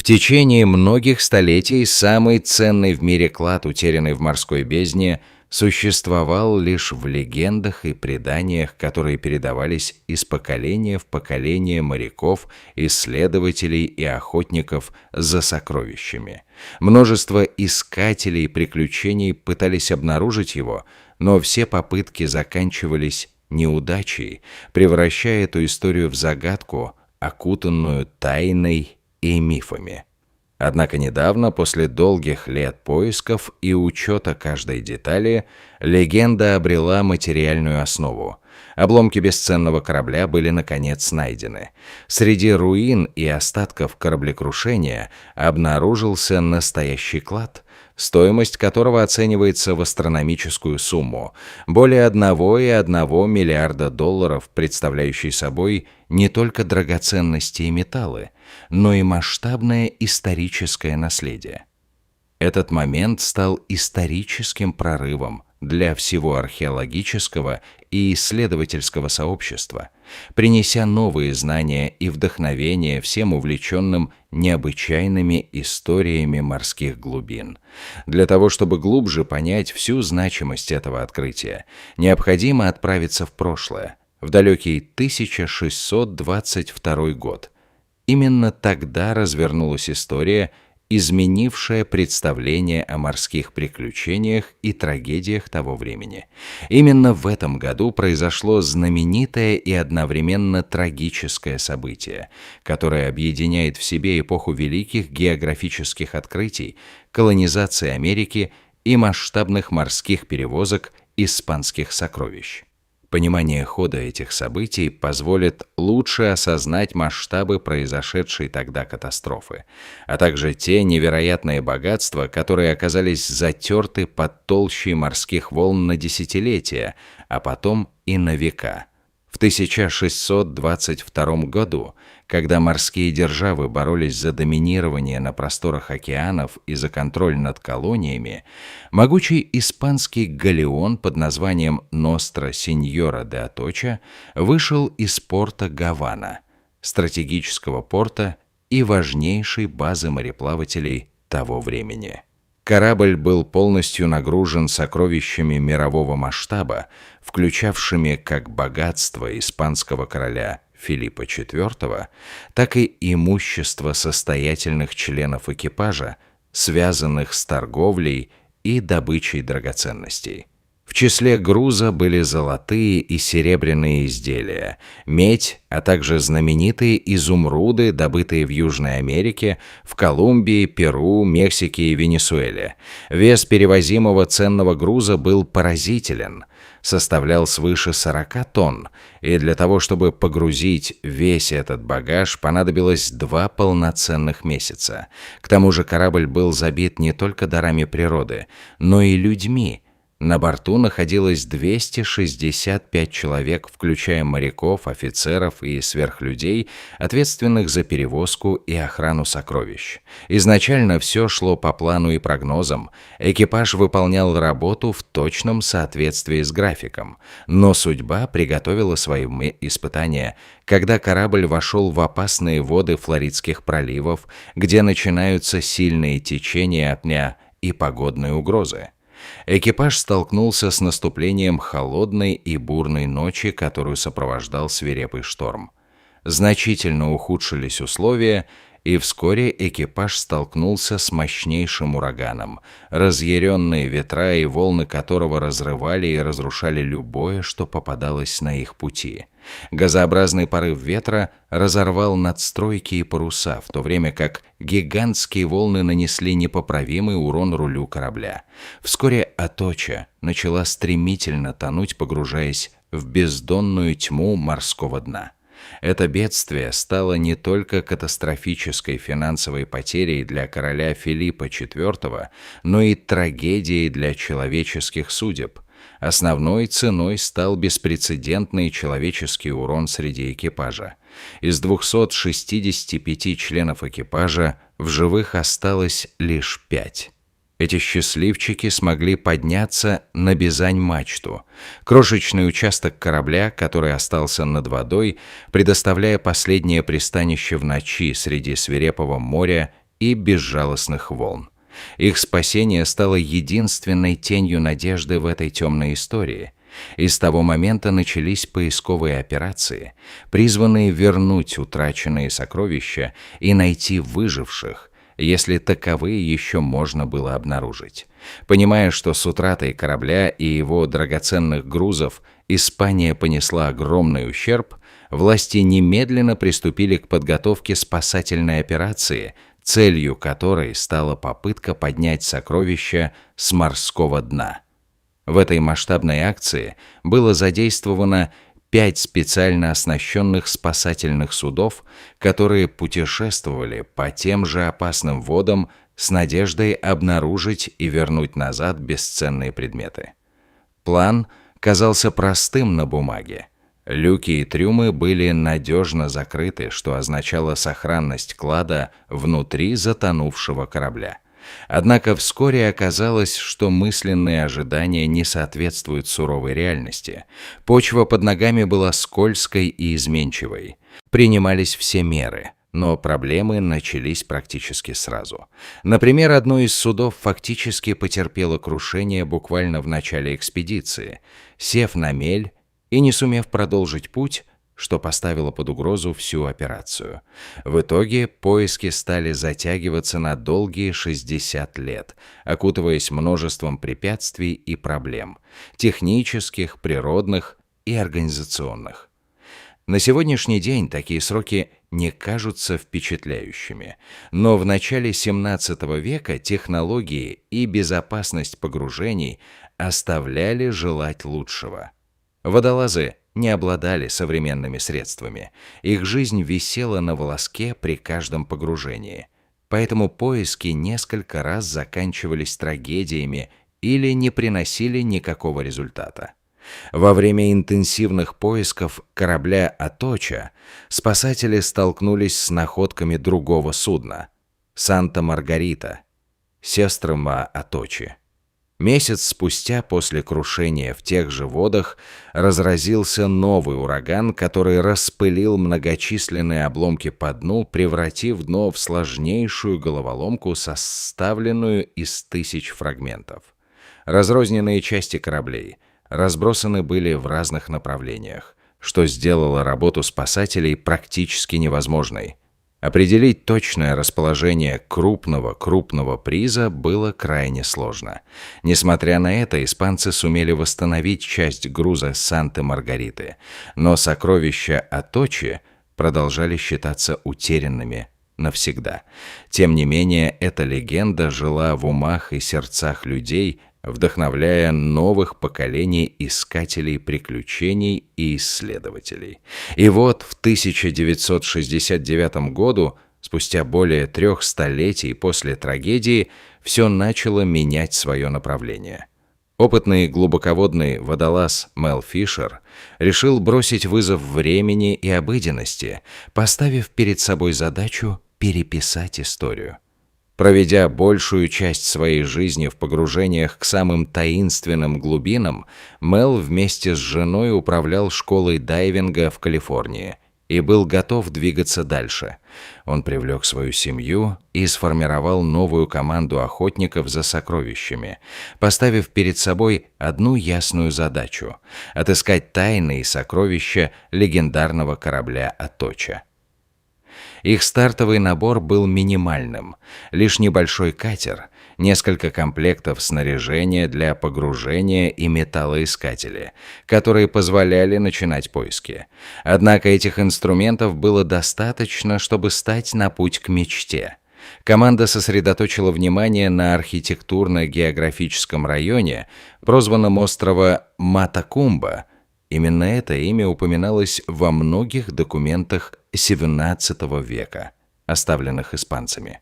течение многих столетий самый ценный в мире клад, утерянный в морской бездне, существовал лишь в легендах и преданиях, которые передавались из поколения в поколение моряков, исследователей и охотников за сокровищами. Множество искателей приключений пытались обнаружить его, но все попытки заканчивались неудачей, превращая эту историю в загадку, окутанную тайной и мифами. Однако недавно, после долгих лет поисков и учета каждой детали, легенда обрела материальную основу. Обломки бесценного корабля были наконец найдены. Среди руин и остатков кораблекрушения обнаружился настоящий клад, стоимость которого оценивается в астрономическую сумму – более 1,1 миллиарда долларов, представляющий собой не только драгоценности и металлы, но и масштабное историческое наследие. Этот момент стал историческим прорывом для всего археологического и исследовательского сообщества, принеся новые знания и вдохновение всем увлеченным необычайными историями морских глубин. Для того, чтобы глубже понять всю значимость этого открытия, необходимо отправиться в прошлое, в далекий 1622 год. Именно тогда развернулась история, изменившая представление о морских приключениях и трагедиях того времени. Именно в этом году произошло знаменитое и одновременно трагическое событие, которое объединяет в себе эпоху великих географических открытий, колонизации Америки и масштабных морских перевозок испанских сокровищ. Понимание хода этих событий позволит лучше осознать масштабы произошедшей тогда катастрофы, а также те невероятные богатства, которые оказались затерты под толщей морских волн на десятилетия, а потом и на века. В 1622 году, когда морские державы боролись за доминирование на просторах океанов и за контроль над колониями, могучий испанский галеон под названием «Ностра Синьора де Аточа» вышел из порта Гавана, стратегического порта и важнейшей базы мореплавателей того времени. Корабль был полностью нагружен сокровищами мирового масштаба, включавшими как богатство испанского короля Филиппа IV, так и имущество состоятельных членов экипажа, связанных с торговлей и добычей драгоценностей. В числе груза были золотые и серебряные изделия, медь, а также знаменитые изумруды, добытые в Южной Америке, в Колумбии, Перу, Мексике и Венесуэле. Вес перевозимого ценного груза был поразителен, составлял свыше 40 тонн, и для того, чтобы погрузить весь этот багаж, понадобилось 2 полноценных месяца. К тому же корабль был забит не только дарами природы, но и людьми. На борту находилось 265 человек, включая моряков, офицеров и сверхлюдей, ответственных за перевозку и охрану сокровищ. Изначально все шло по плану и прогнозам. Экипаж выполнял работу в точном соответствии с графиком. Но судьба приготовила свои испытания, когда корабль вошел в опасные воды Флоридских проливов, где начинаются сильные течения от дня и погодные угрозы. Экипаж столкнулся с наступлением холодной и бурной ночи, которую сопровождал свирепый шторм. Значительно ухудшились условия, и вскоре экипаж столкнулся с мощнейшим ураганом, разъяренные ветра и волны которого разрывали и разрушали любое, что попадалось на их пути. Газообразный порыв ветра разорвал надстройки и паруса, в то время как гигантские волны нанесли непоправимый урон рулю корабля. Вскоре Аточа начала стремительно тонуть, погружаясь в бездонную тьму морского дна. Это бедствие стало не только катастрофической финансовой потерей для короля Филиппа IV, но и трагедией для человеческих судеб. Основной ценой стал беспрецедентный человеческий урон среди экипажа. Из 265 членов экипажа в живых осталось лишь 5. Эти счастливчики смогли подняться на Бизань-мачту, крошечный участок корабля, который остался над водой, предоставляя последнее пристанище в ночи среди свирепого моря и безжалостных волн. Их спасение стало единственной тенью надежды в этой темной истории. И с того момента начались поисковые операции, призванные вернуть утраченные сокровища и найти выживших, если таковые еще можно было обнаружить. Понимая, что с утратой корабля и его драгоценных грузов Испания понесла огромный ущерб, власти немедленно приступили к подготовке спасательной операции, целью которой стала попытка поднять сокровища с морского дна. В этой масштабной акции было задействовано 5 специально оснащенных спасательных судов, которые путешествовали по тем же опасным водам с надеждой обнаружить и вернуть назад бесценные предметы. План казался простым на бумаге. Люки и трюмы были надежно закрыты, что означало сохранность клада внутри затонувшего корабля. Однако вскоре оказалось, что мысленные ожидания не соответствуют суровой реальности. Почва под ногами была скользкой и изменчивой. Принимались все меры, но проблемы начались практически сразу. Например, одно из судов фактически потерпело крушение буквально в начале экспедиции, сев на мель и не сумев продолжить путь, что поставило под угрозу всю операцию. В итоге поиски стали затягиваться на долгие 60 лет, окутываясь множеством препятствий и проблем – технических, природных и организационных. На сегодняшний день такие сроки не кажутся впечатляющими, но в начале 17 века технологии и безопасность погружений оставляли желать лучшего. Водолазы не обладали современными средствами. Их жизнь висела на волоске при каждом погружении. Поэтому поиски несколько раз заканчивались трагедиями или не приносили никакого результата. Во время интенсивных поисков корабля «Аточа» спасатели столкнулись с находками другого судна – «Санта-Маргарита», сестрыма «Аточи». Месяц спустя после крушения в тех же водах разразился новый ураган, который распылил многочисленные обломки по дну, превратив дно в сложнейшую головоломку, составленную из тысяч фрагментов. Разрозненные части кораблей разбросаны были в разных направлениях, что сделало работу спасателей практически невозможной. Определить точное расположение крупного приза было крайне сложно. Несмотря на это, испанцы сумели восстановить часть груза Санты-Маргариты, но сокровища Аточи продолжали считаться утерянными навсегда. Тем не менее, эта легенда жила в умах и сердцах людей, вдохновляя новых поколений искателей приключений и исследователей. И вот в 1969 году, спустя более 3 столетий после трагедии, все начало менять свое направление. Опытный глубоководный водолаз Мел Фишер решил бросить вызов времени и обыденности, поставив перед собой задачу переписать историю. Проведя большую часть своей жизни в погружениях к самым таинственным глубинам, Мел вместе с женой управлял школой дайвинга в Калифорнии и был готов двигаться дальше. Он привлек свою семью и сформировал новую команду охотников за сокровищами, поставив перед собой одну ясную задачу – отыскать тайные сокровища легендарного корабля «Аточа». Их стартовый набор был минимальным. Лишь небольшой катер, несколько комплектов снаряжения для погружения и металлоискатели, которые позволяли начинать поиски. Однако этих инструментов было достаточно, чтобы стать на путь к мечте. Команда сосредоточила внимание на архитектурно-географическом районе, прозванном острова Матакумба. Именно это имя упоминалось во многих документах XVII века, оставленных испанцами.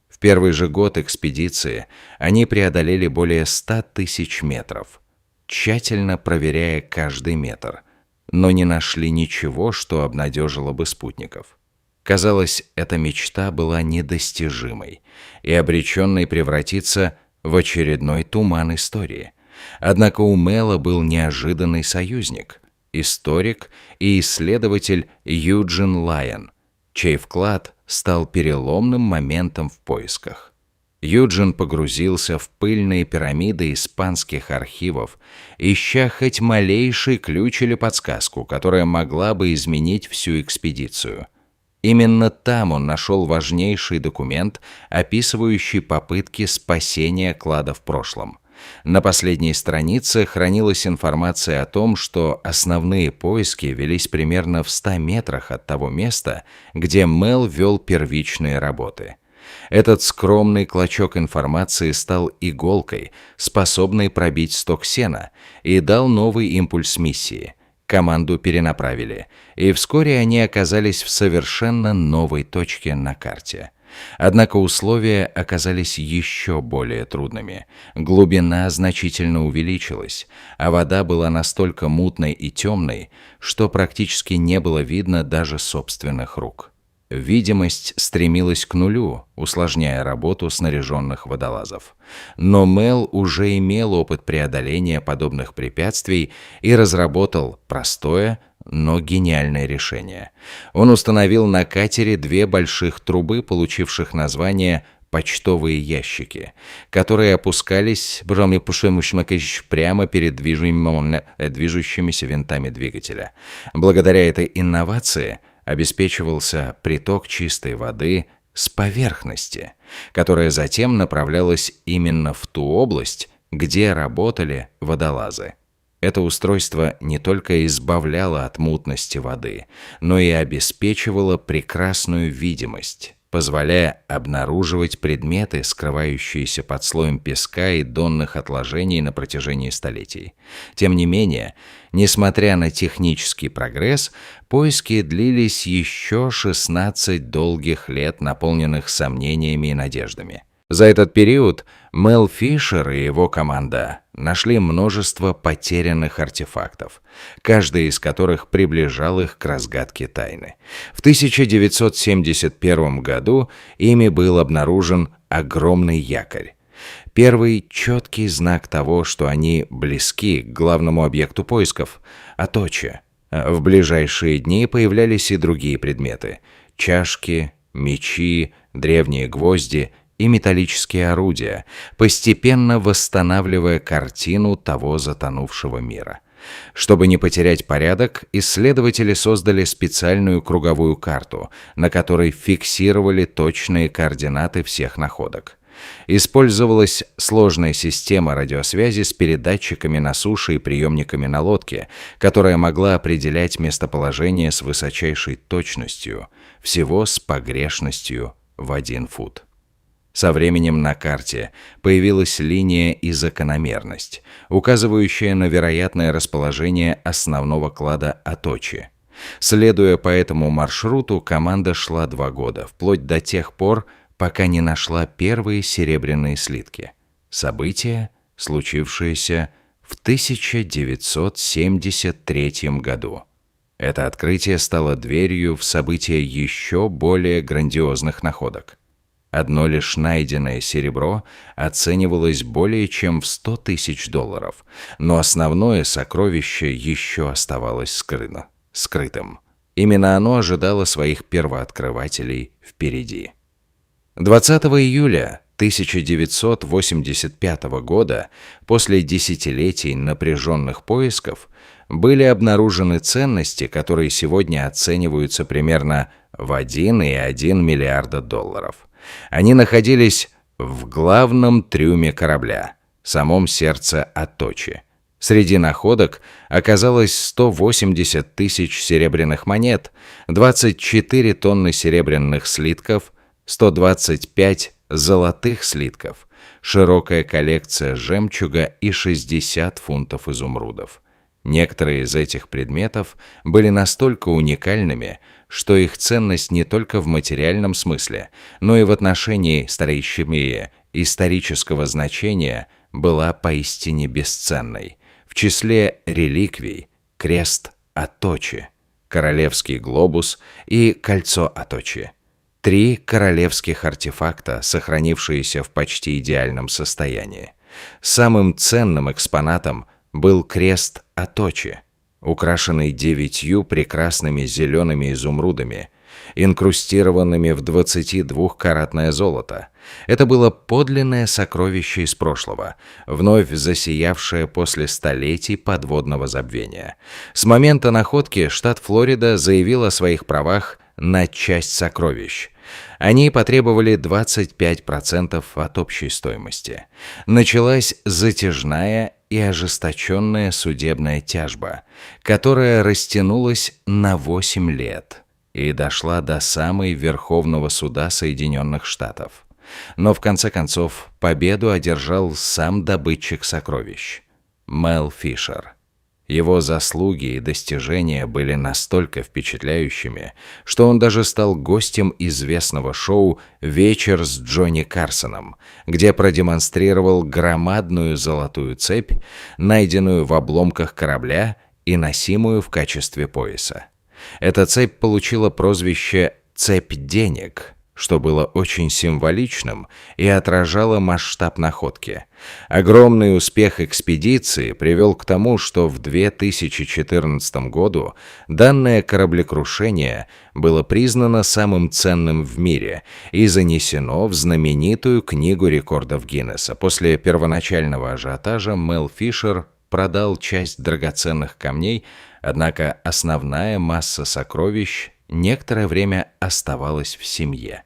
В первый же год экспедиции они преодолели более 100 тысяч метров, тщательно проверяя каждый метр, но не нашли ничего, что обнадежило бы спутников. Казалось, эта мечта была недостижимой и обреченной превратиться в очередной туман истории. Однако у Мела был неожиданный союзник – историк и исследователь Юджин Лайон. чей вклад стал переломным моментом в поисках. Юджин погрузился в пыльные пирамиды испанских архивов, ища хоть малейший ключ или подсказку, которая могла бы изменить всю экспедицию. Именно там он нашел важнейший документ, описывающий попытки спасения клада в прошлом. На последней странице хранилась информация о том, что основные поиски велись примерно в 100 метрах от того места, где Мел вел первичные работы. Этот скромный клочок информации стал иголкой, способной пробить сток сена, и дал новый импульс миссии. Команду перенаправили, и вскоре они оказались в совершенно новой точке на карте. Однако условия оказались еще более трудными. Глубина значительно увеличилась, а вода была настолько мутной и темной, что практически не было видно даже собственных рук. Видимость стремилась к нулю, усложняя работу снаряженных водолазов. Но Мел уже имел опыт преодоления подобных препятствий и разработал простое, но гениальное решение. Он установил на катере 2 больших трубы, получивших название «почтовые ящики», которые опускались прямо перед движущимися винтами двигателя. Благодаря этой инновации обеспечивался приток чистой воды с поверхности, которая затем направлялась именно в ту область, где работали водолазы. Это устройство не только избавляло от мутности воды, но и обеспечивало прекрасную видимость, позволяя обнаруживать предметы, скрывающиеся под слоем песка и донных отложений на протяжении столетий. Тем не менее, несмотря на технический прогресс, поиски длились еще 16 долгих лет, наполненных сомнениями и надеждами. За этот период Мел Фишер и его команда нашли множество потерянных артефактов, каждый из которых приближал их к разгадке тайны. В 1971 году ими был обнаружен огромный якорь. Первый четкий знак того, что они близки к главному объекту поисков – Аточи. В ближайшие дни появлялись и другие предметы – чашки, мечи, древние гвозди – и металлические орудия, постепенно восстанавливая картину того затонувшего мира. Чтобы не потерять порядок, исследователи создали специальную круговую карту, на которой фиксировали точные координаты всех находок. Использовалась сложная система радиосвязи с передатчиками на суше и приемниками на лодке, которая могла определять местоположение с высочайшей точностью, всего с погрешностью в 1 фут. Со временем на карте появилась линия и закономерность, указывающая на вероятное расположение основного клада Аточи. Следуя по этому маршруту, команда шла 2 года, вплоть до тех пор, пока не нашла первые серебряные слитки. Событие, случившееся в 1973 году. Это открытие стало дверью в события еще более грандиозных находок. Одно лишь найденное серебро оценивалось более чем в $100 000, но основное сокровище еще оставалось скрытым. Именно оно ожидало своих первооткрывателей впереди. 20 июля 1985 года, после десятилетий напряженных поисков, были обнаружены ценности, которые сегодня оцениваются примерно в $1,1 миллиарда. Они находились в главном трюме корабля, самом сердце Аточи. Среди находок оказалось 180 тысяч серебряных монет, 24 тонны серебряных слитков, 125 золотых слитков, широкая коллекция жемчуга и 60 фунтов изумрудов. Некоторые из этих предметов были настолько уникальными, что их ценность не только в материальном смысле, но и в отношении исторического значения была поистине бесценной. В числе реликвий – крест Аточи, королевский глобус и кольцо Аточи. 3 королевских артефакта, сохранившиеся в почти идеальном состоянии. Самым ценным экспонатом был крест Аточи, украшенный 9 прекрасными зелеными изумрудами. инкрустированными в 22-каратное золото. Это было подлинное сокровище из прошлого, вновь засиявшее после столетий подводного забвения. С момента находки штат Флорида заявил о своих правах на часть сокровищ. Они потребовали 25% от общей стоимости. Началась затяжная и ожесточенная судебная тяжба, которая растянулась на 8 лет и дошла до самой Верховного суда Соединенных Штатов. Но в конце концов победу одержал сам добытчик сокровищ – Мел Фишер. Его заслуги и достижения были настолько впечатляющими, что он даже стал гостем известного шоу «Вечер с Джонни Карсоном», где продемонстрировал громадную золотую цепь, найденную в обломках корабля и носимую в качестве пояса. Эта цепь получила прозвище «Цепь денег», что было очень символичным и отражало масштаб находки. Огромный успех экспедиции привел к тому, что в 2014 году данное кораблекрушение было признано самым ценным в мире и занесено в знаменитую книгу рекордов Гиннесса. После первоначального ажиотажа Мел Фишер продал часть драгоценных камней, однако основная масса сокровищ некоторое время оставалась в семье.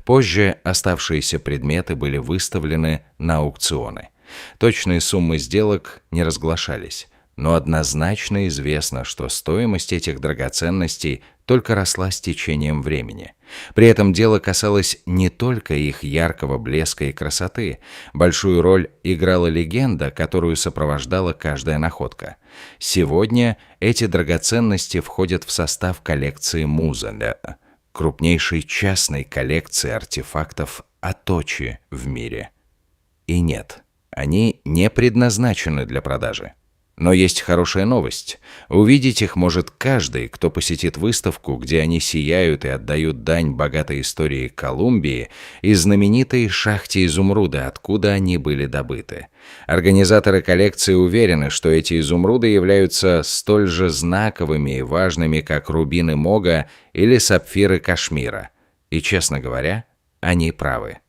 Позже оставшиеся предметы были выставлены на аукционы. Точные суммы сделок не разглашались, но однозначно известно, что стоимость этих драгоценностей только росла с течением времени. При этом дело касалось не только их яркого блеска и красоты. Большую роль играла легенда, которую сопровождала каждая находка. Сегодня эти драгоценности входят в состав коллекции Музеля, крупнейшей частной коллекции артефактов Аточи в мире. И нет, они не предназначены для продажи. Но есть хорошая новость. Увидеть их может каждый, кто посетит выставку, где они сияют и отдают дань богатой истории Колумбии и знаменитой шахте изумруда, откуда они были добыты. Организаторы коллекции уверены, что эти изумруды являются столь же знаковыми и важными, как рубины Мога или сапфиры Кашмира. И, честно говоря, они правы.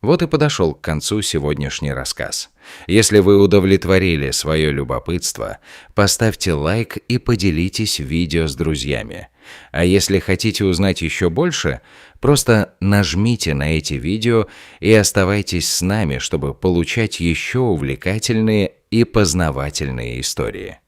Вот и подошел к концу сегодняшний рассказ. Если вы удовлетворили свое любопытство, поставьте лайк и поделитесь видео с друзьями. А если хотите узнать еще больше, просто нажмите на эти видео и оставайтесь с нами, чтобы получать еще увлекательные и познавательные истории.